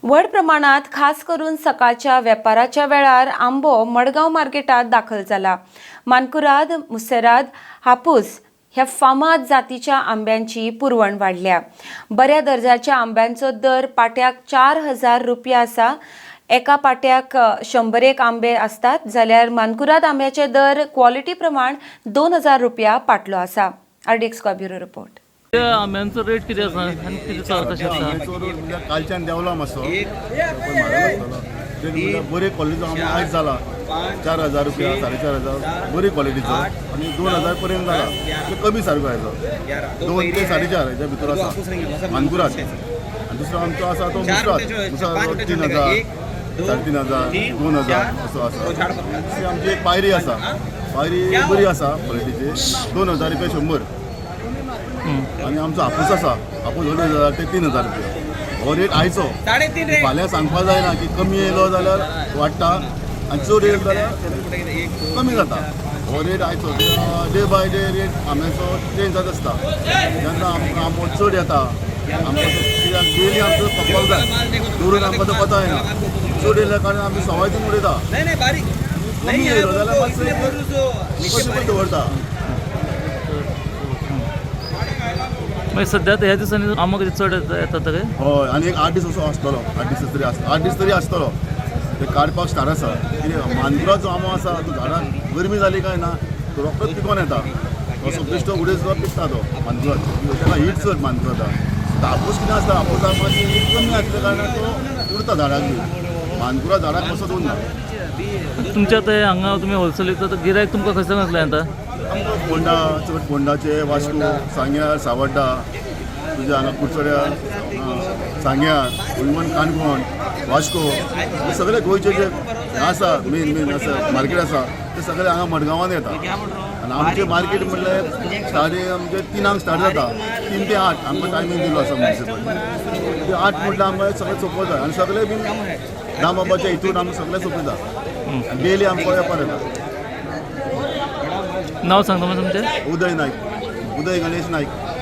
व्हड प्रमाणात खास करून सकाळच्या वेपाराच्या वेळार आंबो मडगांव मार्केटात दाखल जाला। मानकुराद, मुसेराद, हापूस ह्या फामाद जातीच्या आंब्यांची पुरवण वाढल्या। बऱ्या दर्जाच्या आंब्यांचो दर पाट्याक 4000 रुपया आसा। एका पाट्याक 100 आंबे असतात जाल्यार मानकुराद आंब्याचे दर क्वालिटी प्रमाण 2000 रुपया पाटलो आसा। RDX bureau report. आंब्यांचो रेट किती आसा आनी किती कशें आसा? आंब्याचो रेट म्हणजे कालच्यान देंवला मातसो बरे क्वॉलिटीचो आंबो आयज जाला 4000 रुपया 4500 बरी क्वॉलिटीचो आनी 2000 पर्यंत जाला म्हणजे कमी सारको हेजो 2 ते 4.5 हेच्या भितर आसा मानकुराद। आनी दुसरो आमचो आसा तो मुसराद 3000 3500 2000 असो आसा। दुसरी आमची एक पायरी आसा, पायरी बरी आसा क्वॉलिटीची 2000 रुपया 100। आणि आमचो हापूस आसा, हापूस 2000 ते 3000 रुपया हो रेट आयचो। फाल्यां सांगपा जायना की कमी येयलो जाल्यार वाडटा आनी चड येयलो जाल्यार कमी जाता। हो रेट आयचो डे बाय डे रेट आंब्याचो चेंज जात आसता। जेन्ना आमकां आंबो चड येता आमकां कित्याक डेली आमचो खपपाक जाय दवरून आमकां तो कोता येना। चड येयल्या कारणान आमी सवाय दिवन उडयता। कमी येयलो जाल्यार मातशें कशें पण दवरता। मागीर सद्या ह्या दिसांनी आंबो कितें चड येता काय? हय आनी एक 8 दीस असो आसतलो, 8 दीस तरी 8 दीस तरी आसतलो ते काडपाक स्टार्ट आसा। कित्याक मानकुरादचो आंबो आसा तो झाडाक गरमी जाली काय ना तो रोखडोच पिकोन येता। असो बेश्टो उडय सुद्दां पिकता तो मानकुराद, तेका हीट चड मानकुरादा। हापूस कितें आसता हापूसाक मातशी हीट कमी आसल्या कारणान तो उरता झाडाक बी, मानकुराद झाडाक कसो उरना। तुमच्या ते हांगा तुमी होलसेल विकता गिरायक तुमकां खंयसान कसलें येता? आमकां फोंडा चड फोंडाचे, वास्को, सांग्यार, सावड्डा, तुज्या हांगा कुडचड्या, सांग्यार, इवन काणकोण, वास्को हे सगळे गोंयचे जे आसा मेन आसा मार्केट आसा ते सगळे हांगा मडगांवान येता। आनी आमचें मार्केट म्हणल्यार साडे आमचे 3 स्टार्ट जाता, 3 ते 8 आमकां टायमींग दिलो आसा म्युनिसिपल। 8 म्हटल्यार आमकां सगळें सोंपयता आनी सगळे बीन दामबाबाच्या हितून आमी सगळे सोंपयता। डेली आमकां वेपार येता। नांव सांगता तुमचें? उदय नायक, उदय गणेश नायक।